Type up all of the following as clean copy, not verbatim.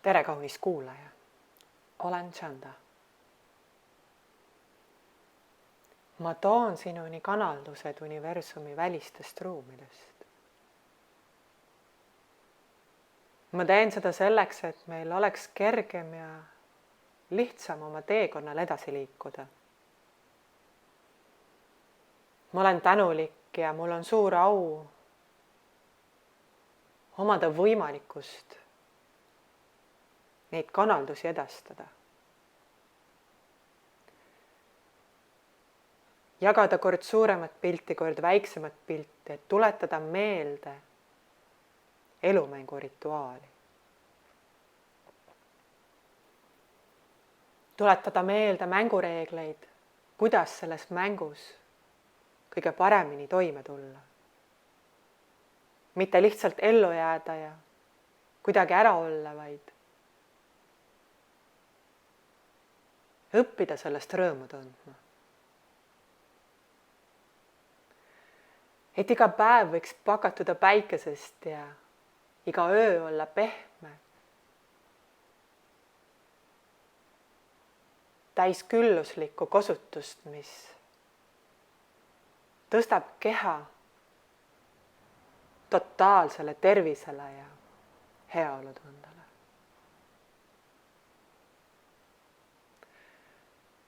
tere, kaunis kuulaja. Olen Chanda. Ma toon sinuni kanaldused universumi välistest ruumidest. Ma teen seda selleks, et meil oleks kergem ja lihtsam oma teekonnal edasi liikuda. Ma olen tänulik ja mul on suur au omada võimalikkust neid kanaldusi edastada. Jagada kord suuremat pilti, kord väiksemat pilti, et tuletada meelde elumängu rituaali. Tuletada meelde mängureegleid, kuidas selles mängus kõige paremini toime tulla. Mitte lihtsalt ellu jääda ja kuidagi ära olla, vaid õppida sellest rõõmu tundma. Et iga päev võiks pakatuda päikesest ja iga öö olla pehme. Täis külluslikku kosutust, mis tõstab keha totaalsele tervisele ja heaolutundele.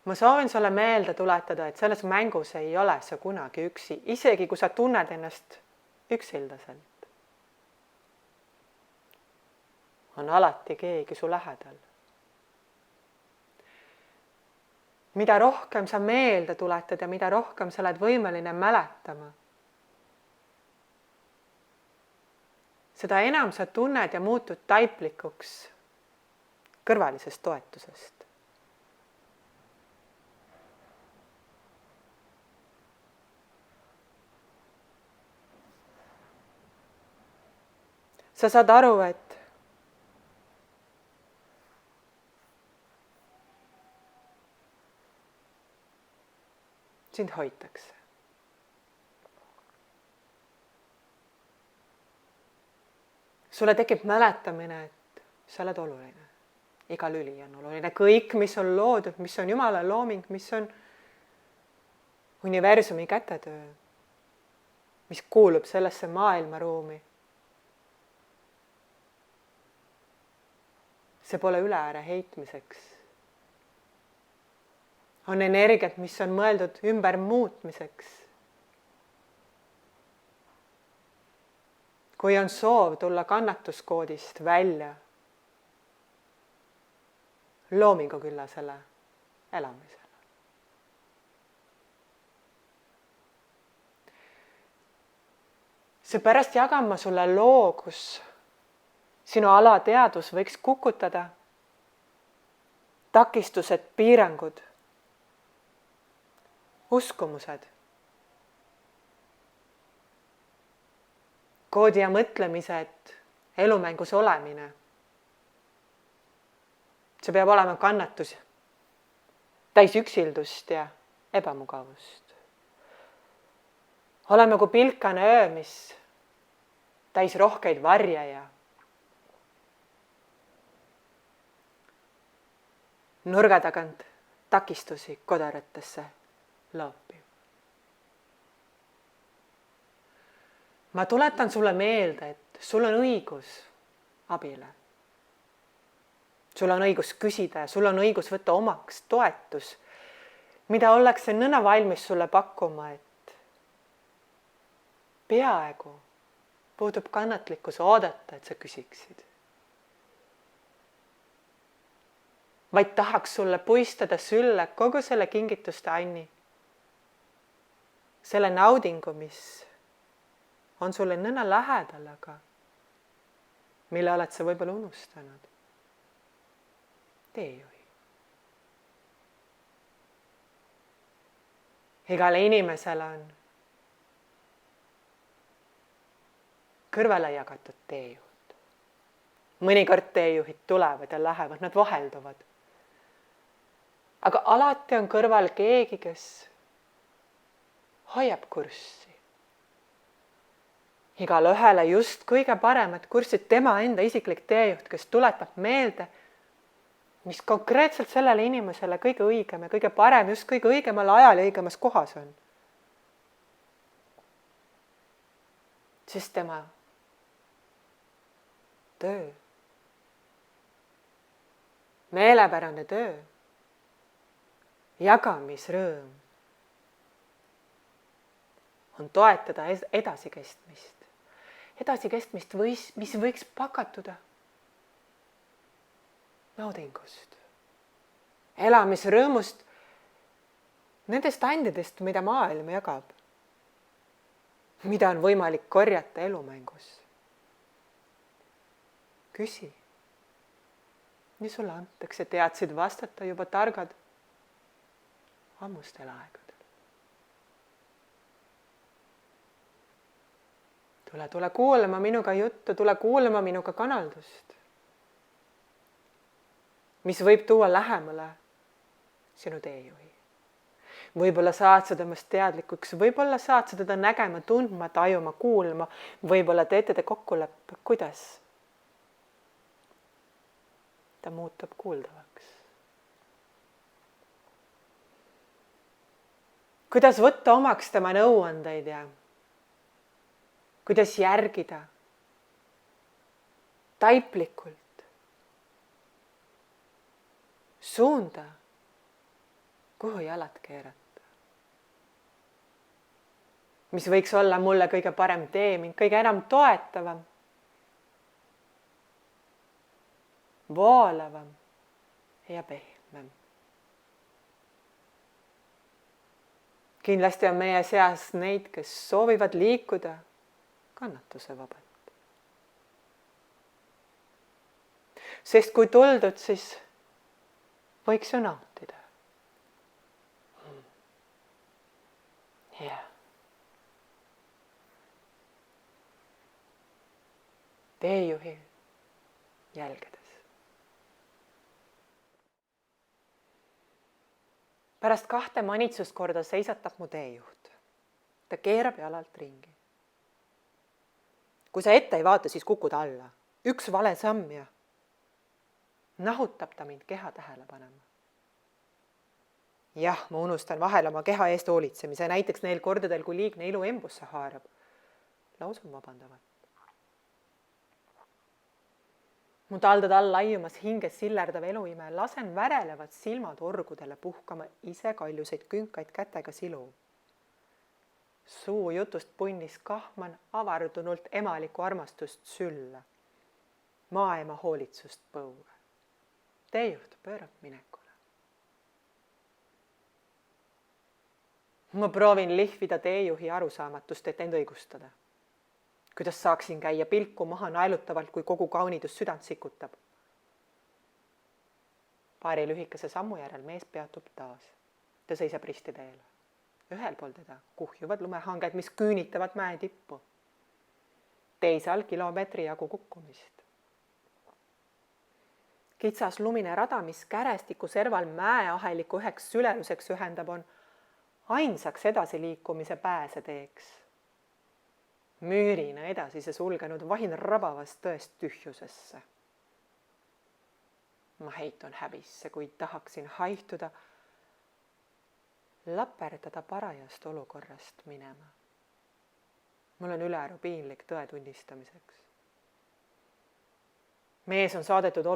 Ma soovin sulle meelde tuletada, et selles mängus ei ole sa kunagi üksi, isegi kui sa tunned ennast üksildaselt. On alati keegi su lähedal. Mida rohkem sa meelde tuletad ja mida rohkem sa oled võimeline mäletama, seda enam sa tunned ja muutud taiplikuks kõrvalisest toetusest. Sa saad aru, et sind hoitakse. Sulle tekib mäletamine, et sa oled oluline. Iga lüli on oluline. Kõik, mis on loodud, mis on Jumala looming, mis on universumi kätetöö, mis kuulub sellesse maailmaruumi. See pole üle ääre heitmiseks. On energiat, mis on mõeldud ümber muutmiseks. Kui on soov tulla kannatuskoodist välja loominguküllasele elamisele. Seepärast jagan ma sulle loo, kus sinu alateadus võiks kukutada takistused, piirangud, uskumused, koodi ja mõtlemised, elumängus olemine. See peab olema kannatus, täis üksildust ja ebamugavust. Oleme kui pilkane öö, mis täis rohkeid varje ja nurga tagant takistusi kodaratesse loopiv. Ma tuletan sulle meelde, et sul on õigus abile. Sul on õigus küsida ja sul on õigus võtta omaks toetus, mida ollakse nõna valmis sulle pakkuma, et peaaegu puudub kannatlikkus oodata, et sa küsiksid. Vaid tahaks sulle puistada sülle kogu selle kingituste anni. Selle naudingu, mis on sulle nõna lähedal, aga mille oled sa võib-olla unustanud. Teejuhi. Igale inimesele on kõrvale jagatud teejuht. Mõnikord teejuhid tulevad ja lähevad, nad vahelduvad. Aga alati on kõrval keegi, kes hoiab kurssi igale ühele just kõige paremat kurssi tema enda isiklik teejuht, kes tuletab meelde, mis konkreetselt sellele inimesele kõige õigem ja kõige parem, just kõige õigemal ajal ja õigemas kohas on. Sest tema töö, meelepärane töö, jagamisrõõm on toetada edasikestmist, mis võiks pakatuda naudingust, elamisrõõmust, nendest andidest, mida maailm jagab, mida on võimalik korjata elumängus. Küsi, nii sulle antakse, teadsid vastata juba targad ammustel aegadel. Tule kuulama minuga juttu, tule kuulama minuga kanaldust, mis võib tuua lähemale sinu teejuhi. Võib-olla saad sa temast teadlikuks, võib-olla saad sa teda nägema, tundma, tajuma, kuulma, võib-olla teete te kokkuleppe, kuidas ta muutub kuuldavaks. Kuidas võtta omaks tema nõuandeid ja kuidas järgida taiplikult suunda, kuhu jalad keerata. Mis võiks olla mulle kõige parem tee, mind kõige enam toetavam, voolavam ja pehmem. Kindlasti on meie seas neid, kes soovivad liikuda kannatuse vabalt. Sest kui tuldud, siis võiks ju nautida. Ja. Teejuhi jälgedes. Pärast 2 manitsuskorda seisatab mu teejuht. Ta keerab jalalt ringi. Kui sa ette ei vaata, siis kukud alla. Üks vale samm ja nahutab ta mind keha tähele panema. Jah, ma unustan vahel oma keha eest hoolitsemise, näiteks neil kordadel, kui liigne ilu embusse haarab. Lausun vabandavalt. Mu taldad all laiumas hinges sillerdav eluime, lasen värelevad silmad orgudele puhkama ise kaljuseid künkaid kätega silu. Suu jutust punnis kahman avardunult emaliku armastust sülla, maaema hoolitsust põue. Teejuht pöörab minekule. Ma proovin lihvida teejuhi arusaamatust, et end õigustada. Kuidas saaksin käia pilku maha naelutavalt, kui kogu kaunidus südant sikutab. Paari lühikese sammu järel mees peatub taas. Ta seisab risti teel. Ühel pool teda kuhjuvad lumehanged, mis küünitavad mäe tippu. Teisal kilomeetri jagu kukkumist. Kitsas lumine rada, mis kärestiku serval mäeaheliku üheks süleluseks ühendab, on ainsaks edasiliikumise pääseteeks. Müürina edasise sulgenud vahin rabavast tõest tühjusesse. Ma heitun häbisse, kuid tahaksin haihtuda, laperdada parajast olukorrast minema. Mul on ülearu piinlik tõe tunnistamiseks. Mees on saadetud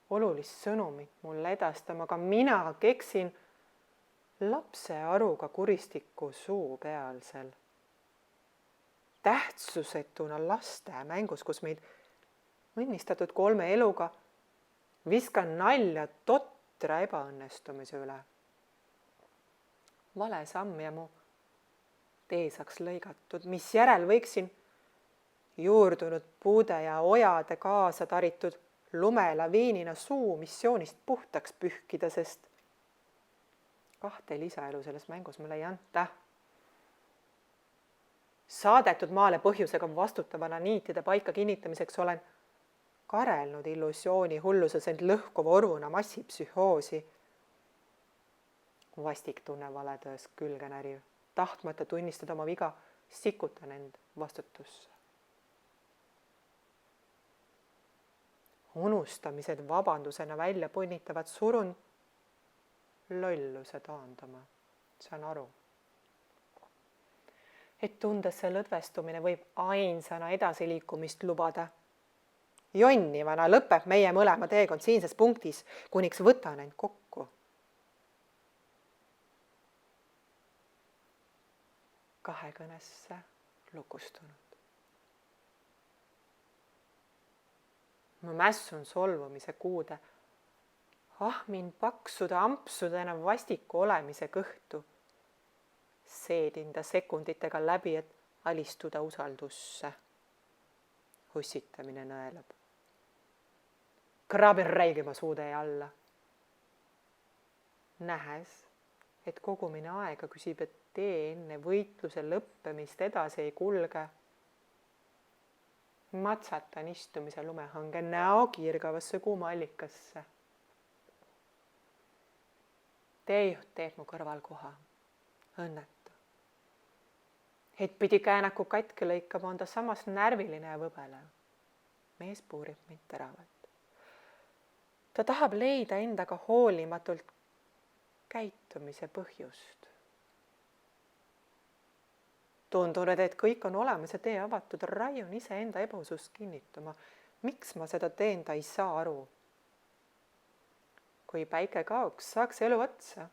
olulist sõnumit mulle edastama, aga mina keksin lapse aruga kuristiku suu pealsel. Tähtsusetuna laste mängus, kus meid õnnistatud 3 eluga viskan nalja totra ebaõnnestumise üle. Vale samm ja mu teesaks lõigatud, mis järel võiksin juurdunud puude ja ojade kaasa taritud lumelaviinina suu missioonist puhtaks pühkida, sest 2 lisaelu selles mängus mulle ei anta. Saadetud maale põhjusega vastutavana niitide paika kinnitamiseks olen karelnud illusiooni hulluses end lõhkuva orvuna massipsühhoosi. Vastik tunne valetões külgenäriv, tahtmata tunnistada oma viga, sikutan end vastutusse. Unustamised vabandusena välja punnitavad surun lolluse taandama. Saan aru. Et tundes see lõdvestumine võib ainsana edasiliikumist lubada. Jonnivana lõpeb meie mõlema teekond siinses punktis, kuniks võtan end kokku. Kahekõnesse lukustunud. Ma mässun solvumise kuude, ahmin paksude ampsudena vastiku olemise kõhtu. Seedin ta sekunditega läbi, et alistuda usaldusse. Hussitamine nõelab. Kraabin räigima suude alla. Nähes, et kogumine aega küsib, et tee enne võitluse lõppemist edasi ei kulge. Matsatan istumise lumehange näo kiirgavasse kuuma allikasse. Teejuht teeb mu kõrval koha. Õnnetu. Et pidi käänaku katke lõikama, on ta samas närviline ja võbelev. Mees puurib mind teravalt. Ta tahab leida endaga hoolimatult käitumise põhjust. Tundunud, et kõik on olemas ja tee avatud, raiun ise enda ebusust kinnitama. Miks ma seda teen, ta ei saa aru. Kui päike kaoks, saaks elu otsa.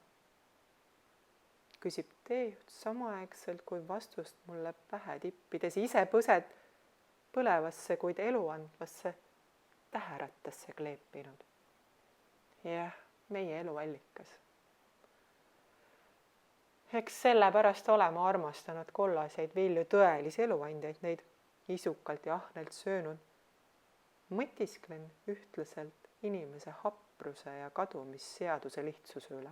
Küsib teejuht samaaegselt, kui vastust mulle pähe tippides ise põsed põlevasse, kuid elu andvasse täherattasse kleepinud. Jah, meie elu allikas. Eks sellepärast oleme armastanud kollaseid vilju, tõelisi eluandjaid, neid isukalt ja ahnelt söönud. Mõtisklen ühtlaselt inimese hapruse ja kadumisseaduse lihtsuse üle.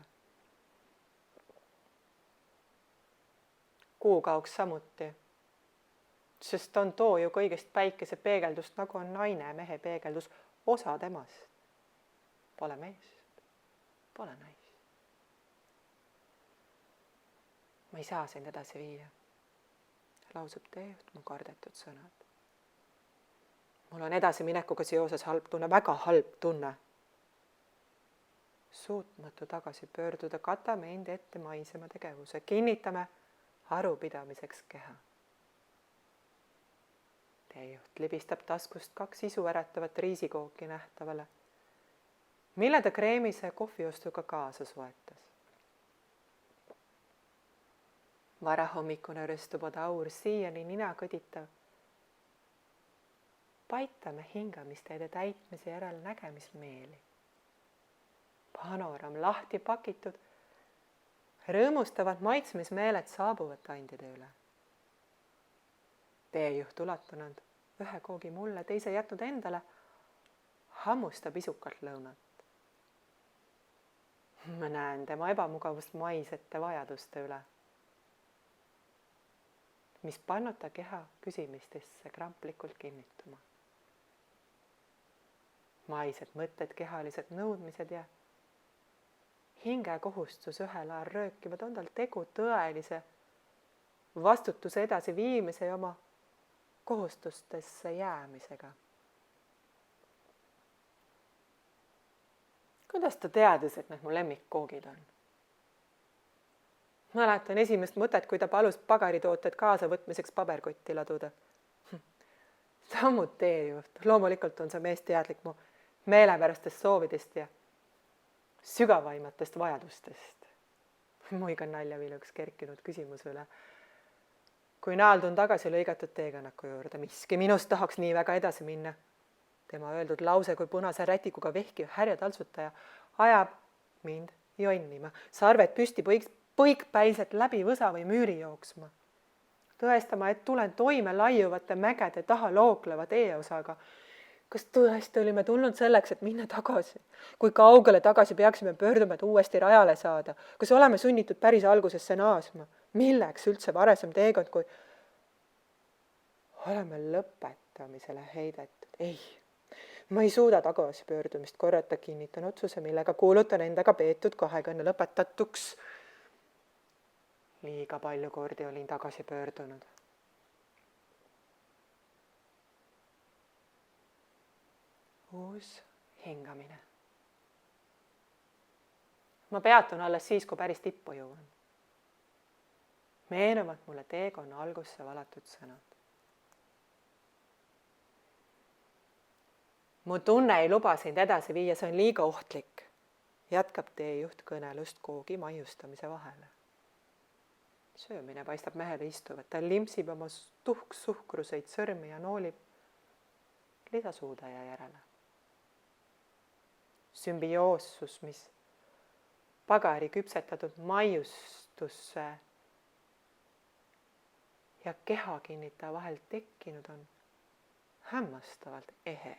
Kuu kaoks samuti, sest on too ju kõigest päikese peegeldust, nagu on naine mehe peegeldus, osa temast. Pole meest, pole naist. Ma ei saa sind edasi viia, lausub teejuht mu kardetud sõnad. Mul on edasiminekuga seoses halb tunne, väga halb tunne. Suutmatu tagasi pöörduda, katame enda ette maisema tegevuse, kinnitame arupidamiseks keha. Teejuht libistab taskust 2 isu äratavat riisikooki nähtavale, mille ta kreemise kohviostuga kaasa soetas. Varahommikune röstubode aur siiani nina kõditav. Paitame hingamisteede täitmise järel nägemismeeli. Panoram lahti pakitud, rõõmustavad maitsmismeeled saabuvad andide üle. Teejuht ulatanud ühe koogi mulle, teise jätnud endale, hammustab isukalt lõunat. Ma näen tema ebamugavust maisete vajaduste üle, mis pannud ta keha küsimistesse kramplikult kinnituma. Maised mõtted, kehalised nõudmised ja hinge kohustus ühel ajal röökivad, on tal tegu tõelise vastutuse edasi viimise ja oma kohustustesse jäämisega. Kuidas ta teadis, et need mu lemmikkoogid on? Mäletan esimest mõtet, kui ta palus pagaritooted kaasa võtmiseks paberkotti laduda. Sammud teejuht. Loomulikult on see mees teadlik mu meelepärastest soovidest ja sügavaimatest vajadustest. Muiga naljaviluks kerkinud küsimuse üle. Kui naaldun tagasi lõigatud teekannaku juurde, miski minust tahaks nii väga edasi minna. Tema öeldud lause, kui punase rätikuga vehkiv härjataltsutaja ajab mind jonnima. Sarved püsti põikpäiselt läbi võsa või müüri jooksma. Tõestama, et tulen toime laiuvate mägede taha looklevad eeosaga. Kas tõesti olime tulnud selleks, et minna tagasi? Kui kaugele tagasi peaksime pöörduma, et uuesti rajale saada? Kas oleme sunnitud päris algusesse naasma? Milleks üldse varesem teekond, kui oleme lõpetamisele heidetud? Ei, ma ei suuda tagasi pöördumist korrata, kinnitan otsuse, millega kuulutan endaga peetud kahekõne lõpetatuks. Liiga palju kordi olin tagasi pöördunud. uus hingamine. ma peatun alles siis, kui päris tippu jõuan. Meenuvad mulle teekonna algusse valatud sõnad. mu tunne ei luba sind edasi viia, see on liiga ohtlik, jätkab teejuht kõnelust koogi maiustamise vahele. söömine paistab mehele istuvat, ta limpsib oma suhkruseid sõrmi ja noolib lisasuudaja järele. Sümbioossus, mis pagari küpsetatud maiustusse ja keha kinnitaja vahel tekkinud on hämmastavalt ehe.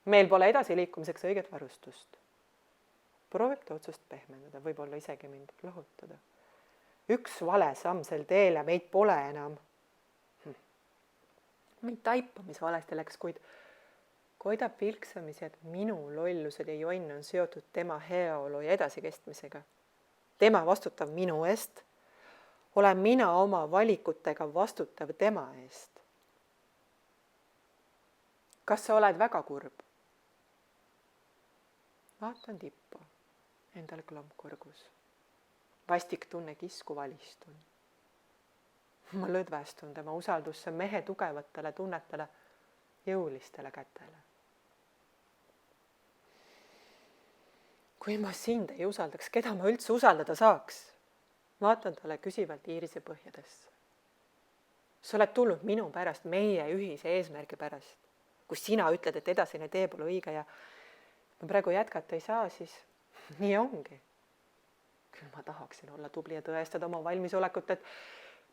meil pole edasiliikumiseks õiget varustust. proovib otsust pehmendada, võib-olla isegi mind lohutada. üks vale samm sel teel ja meid pole enam. mind taipab, mis valesti läks, kuid koidab vilksamisi, et minu lollused ja jonn on seotud tema heaolu ja edasikestmisega. tema vastutab minu eest. olen mina oma valikutega vastutav tema eest. kas sa oled väga kurb? vaatan tippu, endal klomp kurgus. vastik tunne kisku valistun. ma lõdvestun tema usaldusse mehe tugevatele tunnetele, jõulistele kätele. kui ma sind ei usaldaks, keda ma üldse usaldada saaks? vaatan talle küsivalt iirise põhjadesse. sa oled tulnud minu pärast, meie ühise eesmärgi pärast. kui sina ütled, et edasine tee pole õige ja ma praegu jätkata ei saa, siis nii ongi. küll ma tahaksin olla tubli ja tõestada oma valmisolekut, et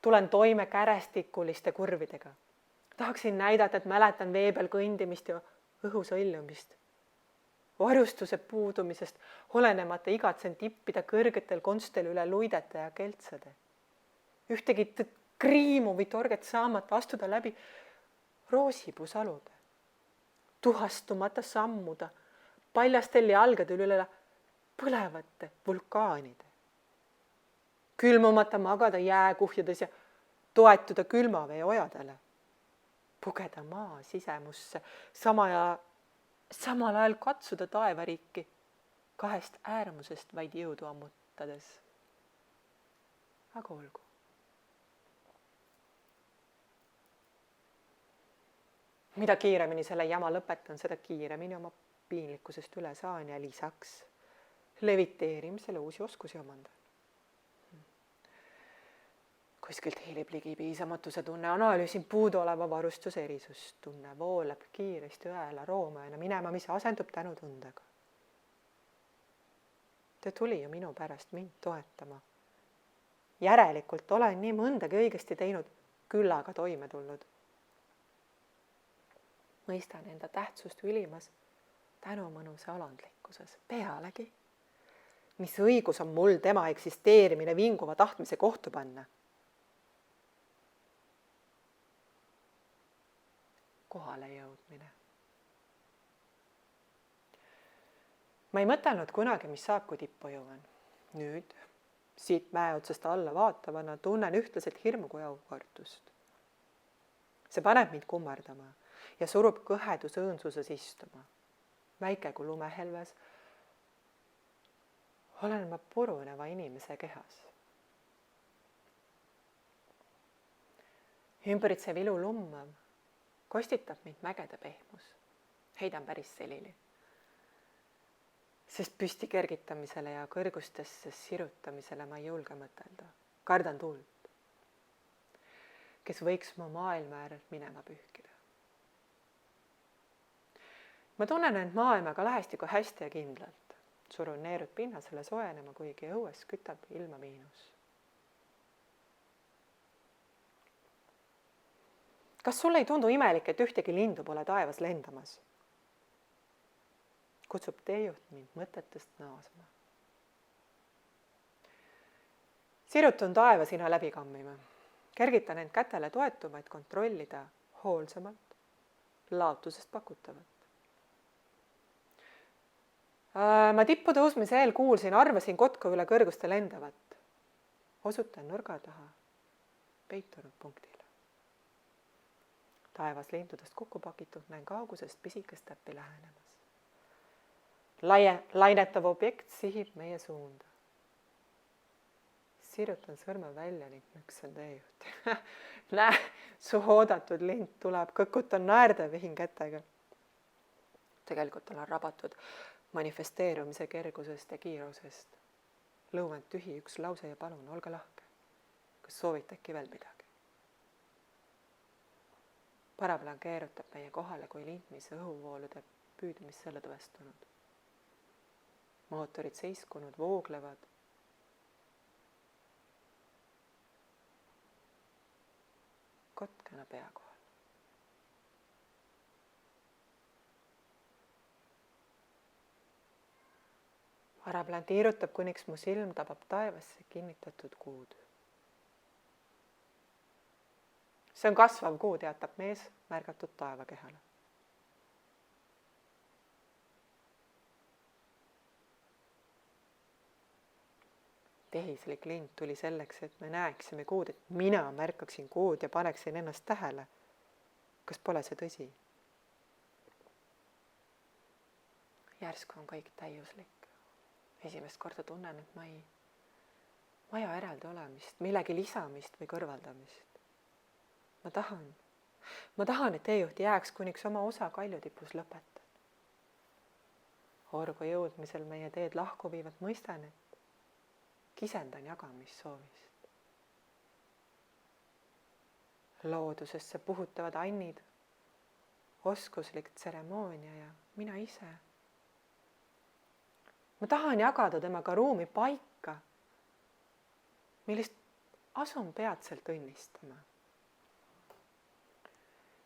tulen toime kärestikuliste kurvidega. tahaksin näidata, et mäletan vee peal kõndimist ja õhus õllumist. varustuse puudumisest olenemata igatsen tippida kõrgetel konstel üle luidete ja keltsade. ühtegi kriimu või torget saamata astuda läbi roosipuusalude. tuhastumata sammuda paljastel jalgadel üle põlevate vulkaanide. külmumata magada jääkuhjades ja toetuda külmavee ojadele. pugeda maa sisemusse, samal ajal katsuda taevariiki kahest äärmusest vaid jõudu ammutades. aga olgu. mida kiiremini selle jama lõpetan, seda kiiremini oma piinlikkusest üle saan ja lisaks leviteerimisele uusi oskusi omandan. kuskilt hiilib ligi piisamatuse tunne, analüüsin puuduoleva varustuse erisust. tunne voolab kiiresti õela roomajana minema, mis asendub tänutundega. ta tuli ju minu pärast mind toetama. järelikult olen nii mõndagi õigesti teinud, küllaga toime tulnud. mõistan enda tähtsust ülimas tänumõnusa alandlikkuses. pealegi, mis õigus on mul tema eksisteerimine vinguva tahtmise kohtu panna? kohale jõudmine. ma ei mõtelnud kunagi, mis saab, kui tippu jõuan. nüüd, siit mäe otsast alla vaatavana, tunnen ühtlaselt hirmu kui aukartust. see paneb mind kummardama ja surub kõhedus õõnsuses istuma. väike kui lumehelves olen ma puruneva inimese kehas. ümbritsev ilu lummav kostitab mind mägede pehmus. heidan päris selili. Sest püsti kergitamisele ja kõrgustesse sirutamisele ma ei julge mõtelda. Kardan tuult, kes võiks mu maailma äärelt minema pühkida. Ma tunnen end maailmaga lähestikku hästi ja kindlalt. Surun neerud pinnasele soojenema, kuigi õues kütab ilma miinus. Kas sulle ei tundu imelik, et ühtegi lindu pole taevas lendamas? Kutsub teejuht mind mõtetest naasma. Sirutun taevasina läbi kammima. Kergitan end kätele toetuma, et kontrollida hoolsamalt laotusest pakutavat. Ma tippu tõusmise eel kuulsin, arvasin kotku üle kõrguste lendavat. Osutan nurga taha peitunud punktile. taevas lindudest kokku pakitud, näen kaugusest pisikest täppi lähenemas. Lainetav objekt sihib meie suunda. Sirutan sõrme välja ning nüksen tee juurde. Näe, su oodatud lind tuleb, kõkutan naerdevihin kätega. Tegelikult olen rabatud manifesteerumise kergusest ja kiirusest. Lõuend tühi üks lause ja palun, olge lahke. Kas soovite äkki veel midagi? Paraplaan keerutab meie kohale, kui lind, mis õhuvoolude püüdmissele tõestunud. Mootorid seiskunud, vooglevad. Kotkena pea kohal. Paraplaan tiirutab, kuniks mu silm tabab taevasse kinnitatud kuud. See on kasvav kuu, teatab mees märgatud taevakehale. Tehislik lind tuli selleks, et me näeksime kuud, et mina märkaksin kuud ja paneksin ennast tähele. Kas pole see tõsi? Järsku on kõik täiuslik. Esimest korda tunnen, et ma ei vaja eraldi olemist, millegi lisamist või kõrvaldamist. Ma tahan, et teejuht jääks, kuniks oma osa kaljutipus lõpetan. Orgu jõudmisel meie teed lahku viivad mõistan, et kisendan jagamissoovist. Loodusesse puhutavad annid, oskuslik tseremoonia ja mina ise. Ma tahan jagada temaga ruumi paika, millist asun peatselt õnnistama.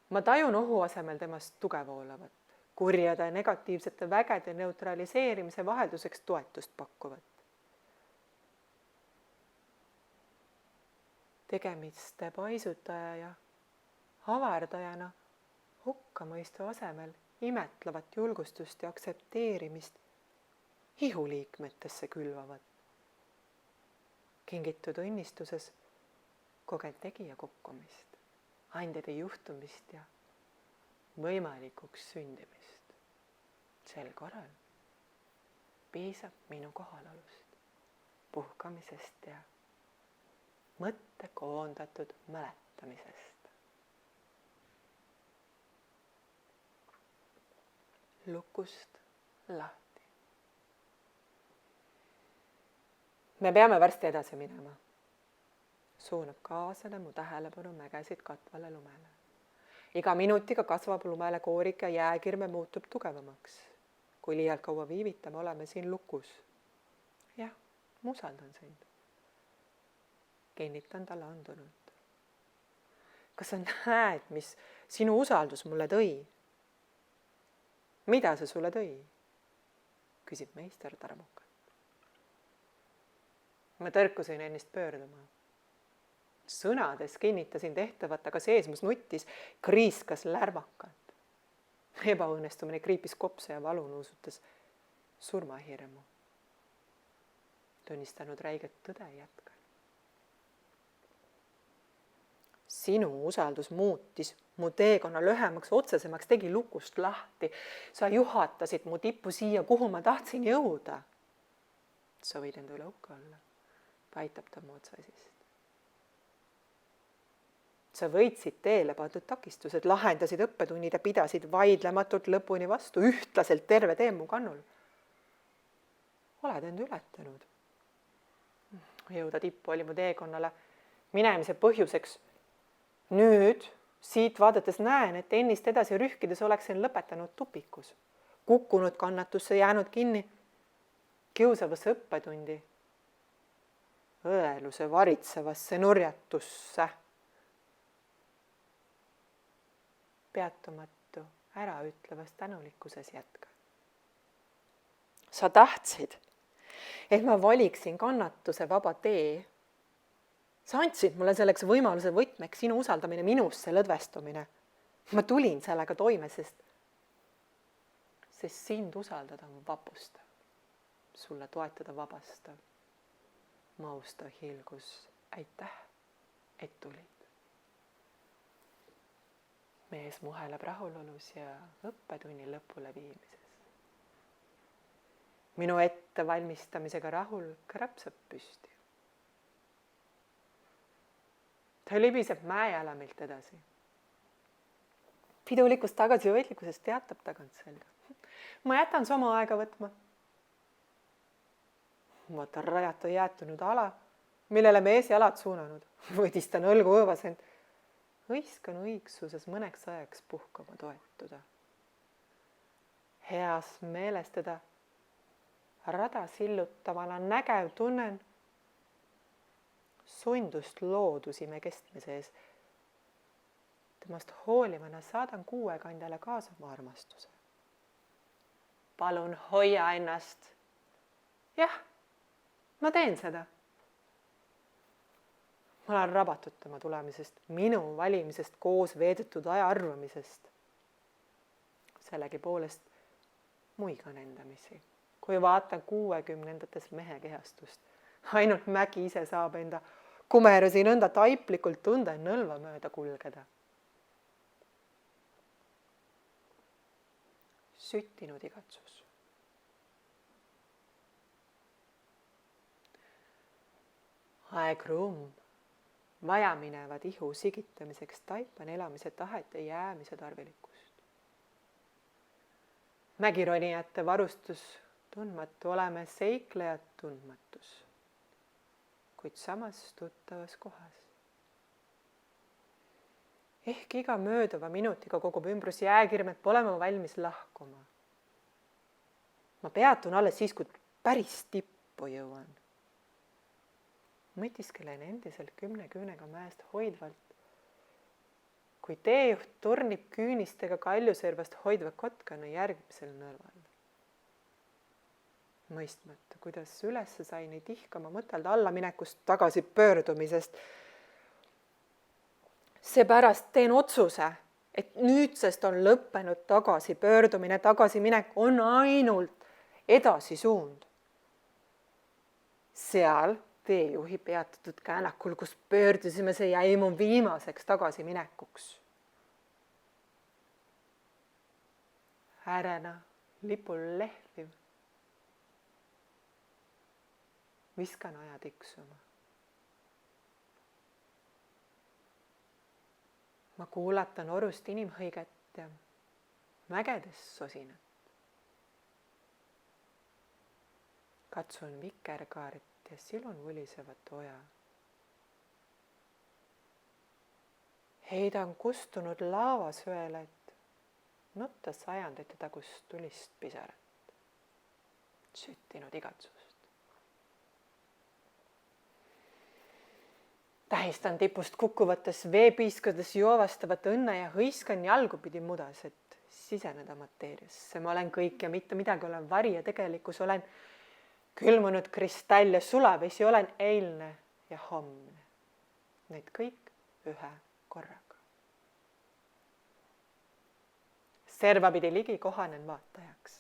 Ma tajun ohu asemel temast tugevoolavat, kurjade ja negatiivsete vägede neutraliseerimise vahelduseks toetust pakkuvat. Tegemiste paisutaja ja avardajana hukkamõistu asemel imetlevat julgustust ja aktsepteerimist ihuliikmetesse külvavad. Kingitud õnnistuses kogen tegija kukkumist, andjade juhtumist ja võimalikuks sündimist. Sel korral piisab minu kohalolust, puhkamisest ja mõtte koondatud mäletamisest. Lukust lahti. Me peame varsti edasi minema. Suunab kaasale mu tähelepanu mägesid katvale lumele. Iga minutiga kasvab lumele koorik ja jääkirme muutub tugevamaks. Kui liialt kaua viivitame, oleme siin lukus. Jah, ma usaldan sind. Kinnitan talle andunult. Kas sa näed, mis sinu usaldus mulle tõi? Mida see sulle tõi? Küsib meister tarmukalt. Ma tõrkusin ennist pöörduma. Sõnades kinnitasin tehtavat, aga sees mus nuttis, kriiskas lärmakalt. Ebaõnnestumine kriipis kopse ja valu nuusutas surmahirmu. Tunnistanud räiget tõde jätkan. Sinu usaldus muutis mu teekonna lühemaks, otsesemaks, tegi lukust lahti. Sa juhatasid mu tippu siia, kuhu ma tahtsin jõuda. Sa võid enda üle uhke olla. Paitab ta mu otsasist. Sa võitsid teele pandud takistused, lahendasid õppetunnid ja pidasid vaidlematult lõpuni vastu, ühtlaselt terve tee mu kannul. Oled enda ületanud. Jõuda tippu oli mu teekonnale minemise põhjuseks. Nüüd siit vaadates näen, et ennist edasi rühkides oleksin lõpetanud tupikus, kukkunud kannatusse, jäänud kinni kiusavasse õppetundi, õeluse varitsevasse nurjatusse. Peatumatu äraütlevas tänulikkuses jätkan. Sa tahtsid, et ma valiksin kannatuse vaba tee. Sa andsid mulle selleks võimaluse võtmeks sinu usaldamine minusse lõdvestumine. Ma tulin sellega toime, sest sind usaldada on vapustav, sulle toetada vabastav. Maustav hiilgus, aitäh, et tulid. mees muheleb rahulolus ja õppetunni lõpule viimises. minu ettevalmistamisega rahul krapsab püsti. ta libiseb mäejalamilt edasi. pidulikust tagasihoidlikkusest teatab tagant selga. ma jätan su oma aega võtma. vaatan rajata jäätunud ala, millele mees jalad suunanud. võdistan õlgu õõvas end. hõiskan õigsuses mõneks ajaks puhkama toetuda. heas meeles teda rada sillutavana nägev tunnen sundust loodusime kestmise ees. temast hoolivana saadan kuuekandjale kaasa oma armastuse. palun hoia ennast. jah, ma teen seda. ma olen rabatud tema tulemisest, minu valimisest koos veedetud aja arvamisest. sellegipoolest muigan endamisi, kui vaatan 60-ndates mehe kehastust. ainult mägi ise saab enda kumerusi nõnda taiplikult tunda ja nõlva mööda kulgeda. süttinud igatsus. aegruum, vajaminevad ihu sigitamiseks taipan elamise tahet ja jäämise tarvilikkust. mägironijate varustus tundmatu oleme, seiklejad tundmatus, kuid samas tuttavas kohas. ehk iga mööduva minutiga kogub ümbrus jääkirm, et pole ma valmis lahkuma. ma peatun alles siis, kui päris tippu jõuan. mõtiskelen endiselt 10 küünega mäest hoidvalt, kui teejuht tornib küünistega kaljuservast hoidva kotkana järgmisel nõrval. mõistmata, kuidas üles sai nii tihkama mõtelda allaminekust, tagasi pöördumisest. seepärast teen otsuse, et nüüdsest on lõppenud tagasipöördumine, tagasiminek on ainult edasisuund. seal teejuhi peatatud käänakul, kus pöördusime, see jäi mu viimaseks tagasiminekuks. äärena lipul lehviv. viskan aja tiksuma. ma kuulatan orust inimhõiget ja mägedes sosinat. katsun vikerkaaret ja silun vulisevat oja. heidan kustunud laavasöele, et nutta sajandite tagust tulist pisarat, süttinud igatsust. tähistan tipust kukkuvates veepiiskades joovastavat õnne ja hõiskan jalgupidi mudas, et siseneda mateeriasse. ma olen kõik ja mitte midagi, olen vari ja tegelikkus, olen külmunud kristall ja sulavesi, olen eilne ja homne. Need kõik ühe korraga. servapidi ligi kohanen vaatajaks,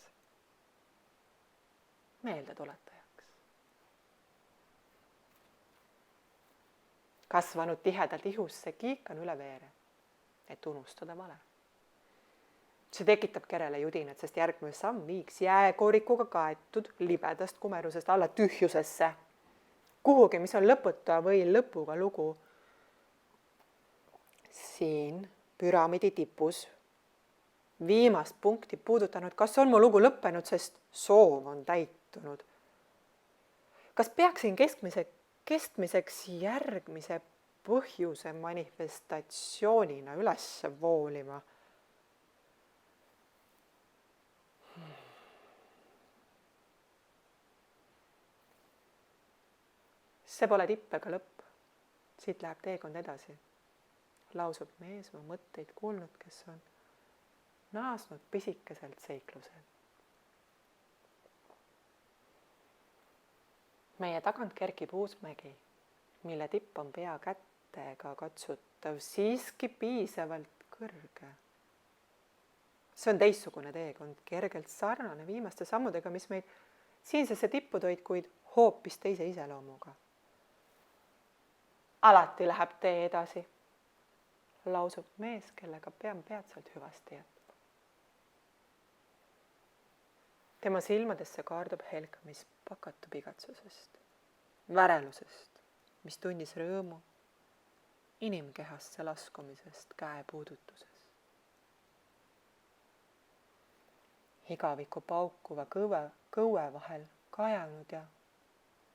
meeldetuletajaks. kasvanud tihedalt ihusse, kiikan üle veere, et unustada vale. see tekitab kerele judinat, sest järgmine samm viiks jääkoorikuga kaetud libedast kumerusest alla tühjusesse, kuhugi, mis on lõputa või lõpuga lugu. siin püramiidi tipus viimast punkti puudutanud, kas on mu lugu lõppenud, sest soov on täitunud. kas peaksin kestmiseks järgmise põhjuse manifestatsioonina üles voolima? see pole tipp ega lõpp. siit läheb teekond edasi. lausub mees mu mõtteid kuulnud, kes on naasnud pisikeselt seikluselt. meie tagant kerkib uus mägi, mille tipp on pea kätega katsutav, siiski piisavalt kõrge. see on teistsugune teekond, kergelt sarnane viimaste sammudega, mis meid siinsesse tippu toid, kuid hoopis teise iseloomuga. alati läheb tee edasi. lausub mees, kellega pean peatselt hüvasti jätma. Tema silmadesse kaardub helg, mis pakatub igatsusest, värelusest, mis tundis rõõmu inimkehasse laskumisest käepuudutuses. Igaviku paukuva kõue vahel kajanud ja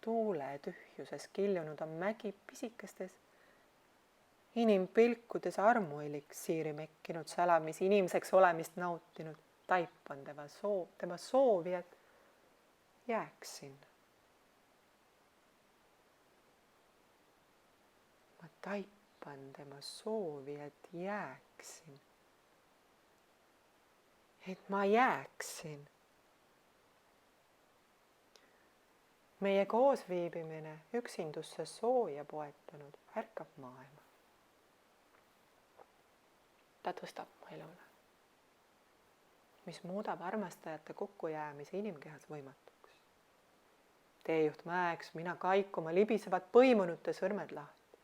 tuule tühjuses kiljunud on mägi pisikestes inimpilkudes armueliksiiri mekkinud säla, mis inimeseks olemist nautinud, taipan tema soovi, et jääksin. Ma taipan tema soovi, et jääksin. Et ma jääksin. Meie koosviibimine üksindusse sooja poetanud ärkab maailma. Ta tõstab mu elule, mis muudab armastajate kokkujäämise inimkehas võimatuks. Teejuht mäeks, mina kaikuma, libisevad põimunute sõrmed lahti.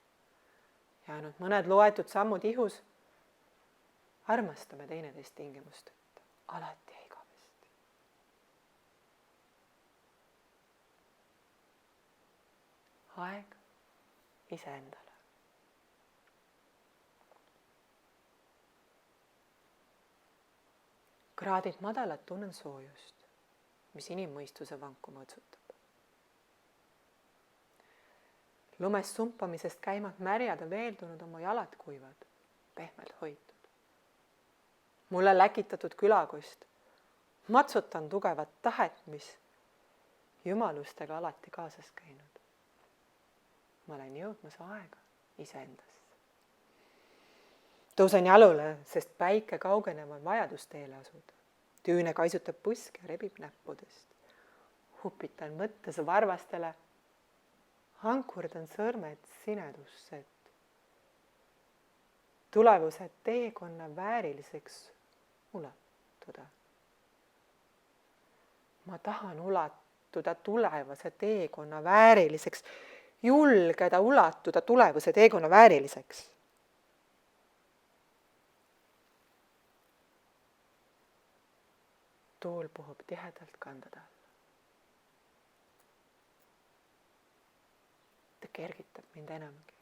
Jäänud mõned loetud sammud ihus, armastame teineteist tingimusteta, alati ja igavesti. Aeg iseendale. Kraadid madalat tunnen soojust, mis inimmõistuse vanku mõõtsutab. Lumest sumpamisest käimad märjad ja veeldunud oma jalad kuivad, pehmelt hoitud. Mulle läkitatud külakost, matsutan tugevat tahet, mis jumalustega alati kaasas käinud. Ma olen jõudmas aega iseendasse. Tõusen jalule, sest päike kaugenema vajadusteele asuda. Tüüne kaisutab põske ja rebib näppudest. Hupitan mõttes varvastele. Hankurdan sõrmed sinedusse, et tulevuse teekonna vääriliseks ulatuda. Ma tahan ulatuda tulevase teekonna vääriliseks, julgeda ulatuda tulevuse teekonna vääriliseks. Tuul puhub tihedalt kandade alla. Ta kergitab mind enamgi.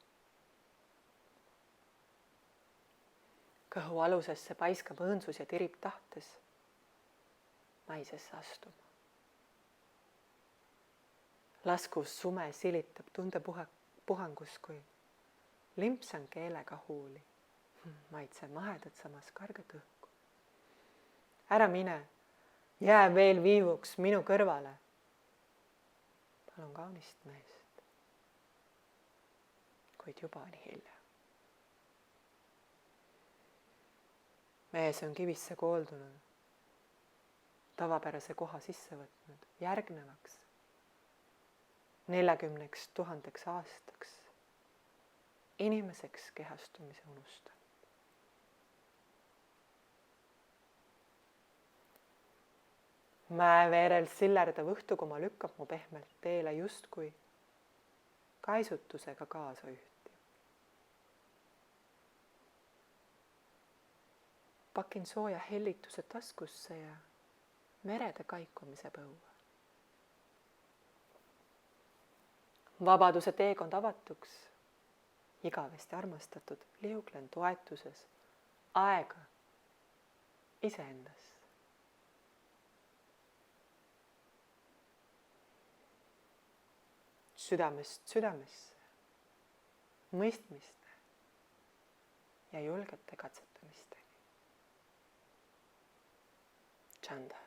Kõhu alusesse paiskab õõnsus ja tirib tahtes naisesse astuma. Laskus sume silitab tundepuhangus, kui limpsan keelega huuli. Maitse mahedat samas karget õhku. Ära mine. Jää veel viivuks minu kõrvale. Palun kaunist meest, kuid juba on hilja. Mees on kivisse kooldunud, tavapärase koha sisse võtnud, järgnevaks 40 000 aastaks inimeseks kehastumise unustanud. Mäeveerel sillerdav õhtukoma lükkab mu pehmelt teele justkui kaisutusega kaasa ühti. Pakin sooja hellituse taskusse ja merede kaikumise põua. Vabaduse teekond avatuks, igavesti armastatud, liuglen toetuses aega iseendas. Südamest südamesse, mõistmiste ja julgete katsetamisteni. Chanda.